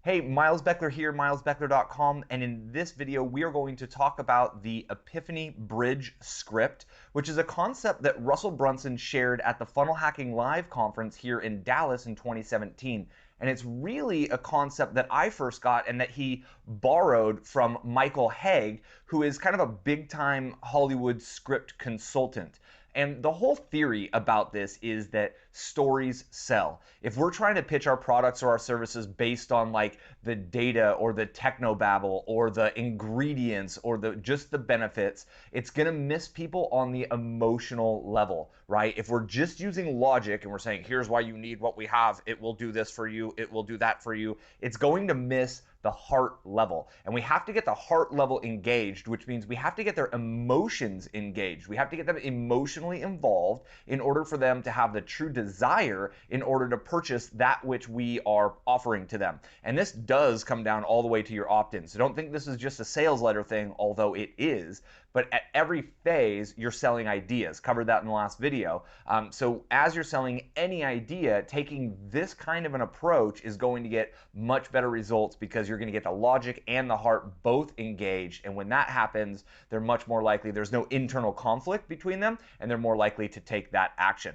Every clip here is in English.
Hey, Miles Beckler here, milesbeckler.com, and in this video we are going to talk about the Epiphany Bridge script, which is a concept that Russel Brunson shared at the Funnel Hacking Live conference here in Dallas in 2017. And it's really a concept that I first got and that he borrowed from Michael Haig, who is kind of a big-time Hollywood script consultant. And the whole theory about this is that stories sell. If we're trying to pitch our products or our services based on like the data or the technobabble or the ingredients or just the benefits, it's gonna miss people on the emotional level, right? If we're just using logic and we're saying, here's why you need what we have, it will do this for you, it will do that for you, it's going to miss the heart level. And we have to get the heart level engaged, which means we have to get their emotions engaged. We have to get them emotionally involved in order for them to have the true desire in order to purchase that which we are offering to them. And this does come down all the way to your opt-in. So don't think this is just a sales letter thing, although it is. But at every phase, you're selling ideas. Covered that in the last video. So as you're selling any idea, taking this kind of an approach is going to get much better results because you're going to get the logic and the heart both engaged. And when that happens, they're much more likely, there's no internal conflict between them, and they're more likely to take that action.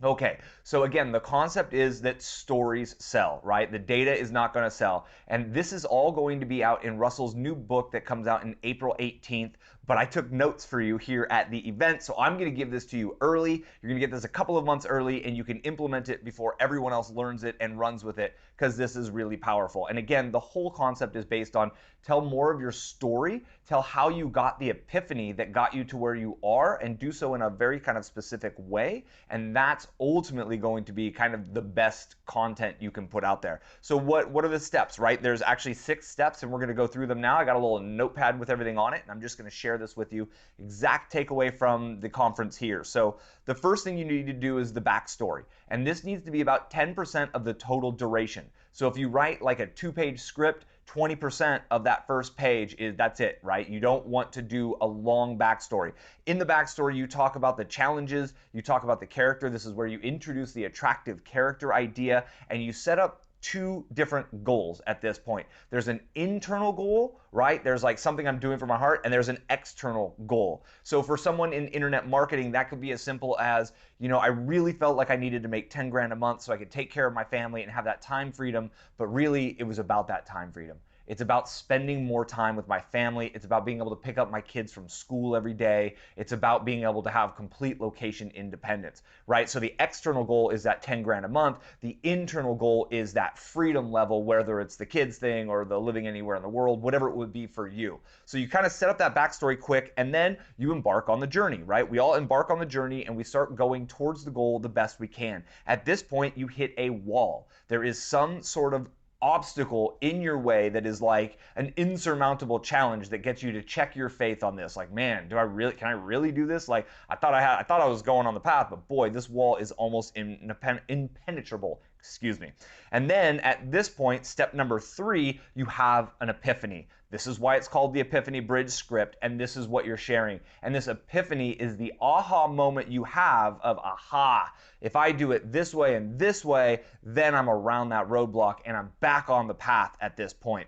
Okay, so again, the concept is that stories sell, right? The data is not going to sell. And this is all going to be out in Russell's new book that comes out in April 18th. But I took notes for you here at the event, so I'm going to give this to you early. You're going to get this a couple of months early, and you can implement it before everyone else learns it and runs with it, because this is really powerful. And again, the whole concept is based on tell more of your story, tell how you got the epiphany that got you to where you are, and do so in a very kind of specific way. And that's ultimately going to be kind of the best content you can put out there. So what are the steps, right? There's actually 6 steps, and we're going to go through them now. I got a little notepad with everything on it, and I'm just going to share this with you. Exact takeaway from the conference here. So the first thing you need to do is the backstory, and this needs to be about 10% of the total duration. So if you write like a 2-page script, 20% of that first page that's it, right? You don't want to do a long backstory. In the backstory, you talk about the challenges, you talk about the character. This is where you introduce the attractive character idea, and you set up 2 different goals at this point. There's an internal goal, right? There's like something I'm doing for my heart, and there's an external goal. So for someone in internet marketing, that could be as simple as, you know, I really felt like I needed to make 10 grand a month so I could take care of my family and have that time freedom, but really it was about that time freedom. It's about spending more time with my family. It's about being able to pick up my kids from school every day. It's about being able to have complete location independence, right? So the external goal is that 10 grand a month. The internal goal is that freedom level, whether it's the kids thing or the living anywhere in the world, whatever it would be for you. So you kind of set up that backstory quick, and then you embark on the journey, right? We all embark on the journey and we start going towards the goal the best we can. At this point, you hit a wall. There is some sort of obstacle in your way that is like an insurmountable challenge that gets you to check your faith on this. Like, man, can I really do this? Like, I thought I was going on the path, but boy, this wall is almost impenetrable. Excuse me. And then at this point, step number 3, you have an epiphany. This is why it's called the Epiphany Bridge script, and this is what you're sharing. And this epiphany is the aha moment you have of, aha, if I do it this way and this way, then I'm around that roadblock and I'm back on the path at this point.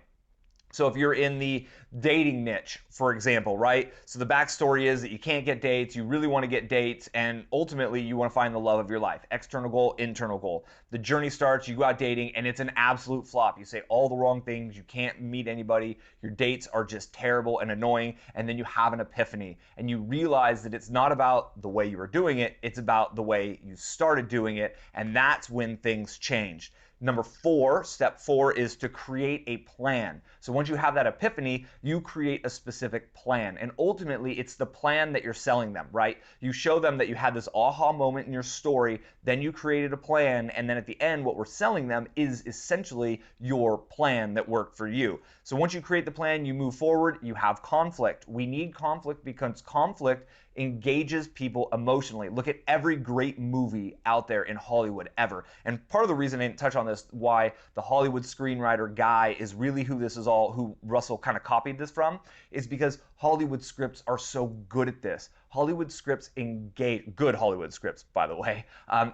So if you're in the dating niche, for example, right? So the backstory is that you can't get dates, you really want to get dates, and ultimately you want to find the love of your life. External goal, internal goal. The journey starts, you go out dating, and it's an absolute flop. You say all the wrong things, you can't meet anybody, your dates are just terrible and annoying, and then you have an epiphany, and you realize that it's not about the way you were doing it, it's about the way you started doing it, and that's when things changed. Number 4, step 4 is to create a plan. So once you have that epiphany, you create a specific plan. And ultimately, it's the plan that you're selling them, right? You show them that you had this aha moment in your story, then you created a plan, and then at the end, what we're selling them is essentially your plan that worked for you. So once you create the plan, you move forward, you have conflict. We need conflict because conflict engages people emotionally. Look at every great movie out there in Hollywood ever. And part of the reason I didn't touch on this, why the Hollywood screenwriter guy is really who Russell kind of copied this from, is because Hollywood scripts are so good at this. Hollywood scripts engage, good Hollywood scripts, by the way,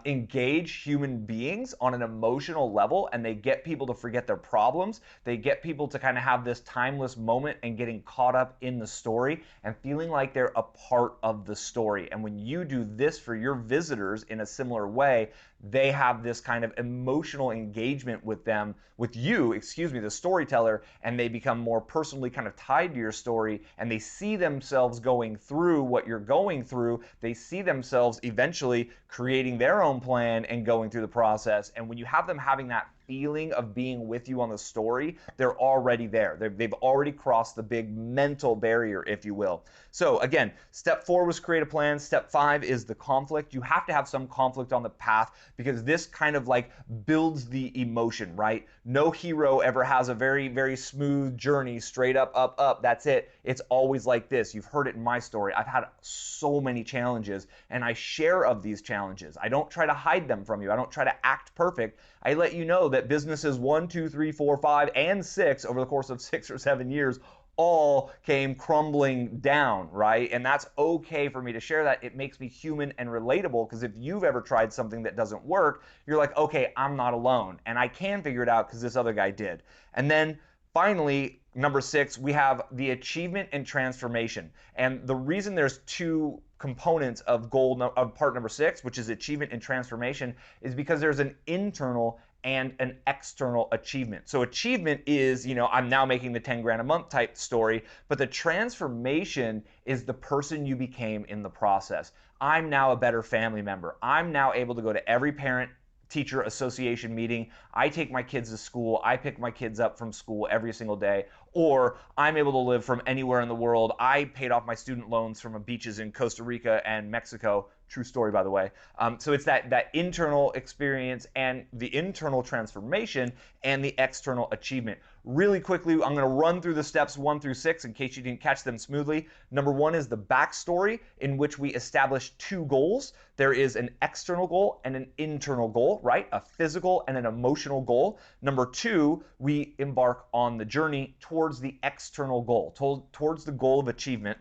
engage human beings on an emotional level, and they get people to forget their problems. They get people to kind of have this timeless moment and getting caught up in the story and feeling like they're a part of the story. And when you do this for your visitors in a similar way, they have this kind of emotional engagement with them, with you, excuse me, the storyteller, and they become more personally kind of tied to your story, and they see themselves going through what you're going through. They see themselves eventually creating their own plan and going through the process. And when you have them having that feeling of being with you on the story, they're already there. They've already crossed the big mental barrier, if you will. So again, step 4 was create a plan. Step 5 is the conflict. You have to have some conflict on the path, because this kind of like builds the emotion, right? No hero ever has a very, very smooth journey, straight up, up, up. That's it. It's always like this. You've heard it in my story. I've had so many challenges, and I share of these challenges. I don't try to hide them from you. I don't try to act perfect. I let you know that businesses 1, 2, 3, 4, 5, and 6 over the course of 6 or 7 years all came crumbling down, right? And that's okay for me to share that. It makes me human and relatable, because if you've ever tried something that doesn't work, you're like, okay, I'm not alone, and I can figure it out because this other guy did. And then finally, number 6, we have the achievement and transformation. And the reason there's 2 components of part number 6, which is achievement and transformation, is because there's an internal and an external achievement. So achievement is, you know, I'm now making the 10 grand a month type story, but the transformation is the person you became in the process. I'm now a better family member. I'm now able to go to every parent teacher association meeting. I take my kids to school. I pick my kids up from school every single day. Or I'm able to live from anywhere in the world. I paid off my student loans from beaches in Costa Rica and Mexico. True story, by the way. So it's that internal experience and the internal transformation and the external achievement. Really quickly, I'm going to run through the steps 1 through 6 in case you didn't catch them smoothly. Number 1 is the backstory, in which we establish 2 goals. There is an external goal and an internal goal, right? A physical and an emotional goal. Number 2, we embark on the journey towards the external goal, towards the goal of achievement.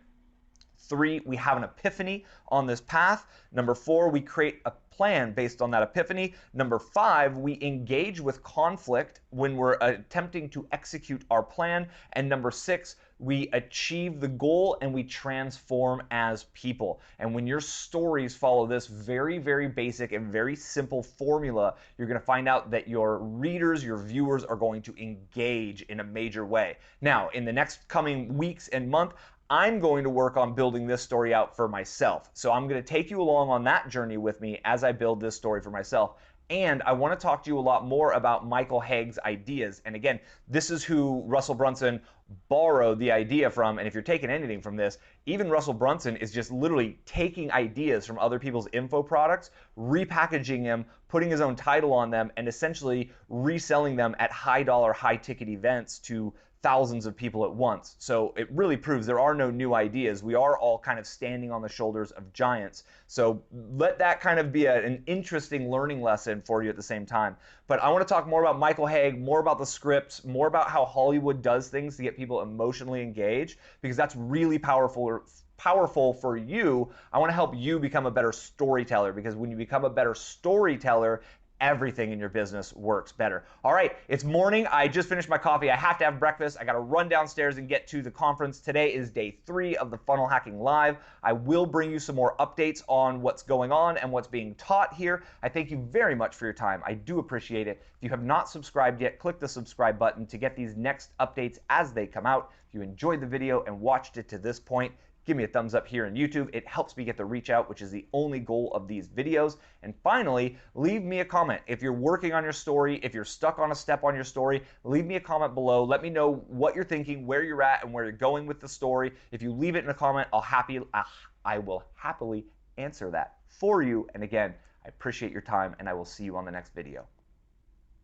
3, we have an epiphany on this path. Number 4, we create a plan based on that epiphany. Number 5, we engage with conflict when we're attempting to execute our plan. And number 6, we achieve the goal and we transform as people. And when your stories follow this very, very basic and very simple formula, you're going to find out that your readers, your viewers are going to engage in a major way. Now, in the next coming weeks and month, I'm going to work on building this story out for myself. So I'm going to take you along on that journey with me as I build this story for myself. And I want to talk to you a lot more about Michael Hagg's ideas. And again, this is who Russel Brunson borrowed the idea from. And if you're taking anything from this, even Russel Brunson is just literally taking ideas from other people's info products, repackaging them, putting his own title on them, and essentially reselling them at high dollar, high ticket events to thousands of people at once. So it really proves there are no new ideas. We are all kind of standing on the shoulders of giants. So let that kind of be an interesting learning lesson for you at the same time. But I want to talk more about Michael Hagg, more about the scripts, more about how Hollywood does things to get people emotionally engaged, because that's really powerful for you. I want to help you become a better storyteller, because when you become a better storyteller, everything in your business works better. All right, it's morning. I just finished my coffee. I have to have breakfast. I got to run downstairs and get to the conference. Today is day 3 of the Funnel Hacking Live. I will bring you some more updates on what's going on and what's being taught here. I thank you very much for your time. I do appreciate it. If you have not subscribed yet, click the subscribe button to get these next updates as they come out. If you enjoyed the video and watched it to this point, give me a thumbs up here on YouTube. It helps me get the reach out, which is the only goal of these videos. And finally, leave me a comment. If you're working on your story, if you're stuck on a step on your story, leave me a comment below. Let me know what you're thinking, where you're at, and where you're going with the story. If you leave it in a comment, I will happily answer that for you. And again, I appreciate your time, and I will see you on the next video.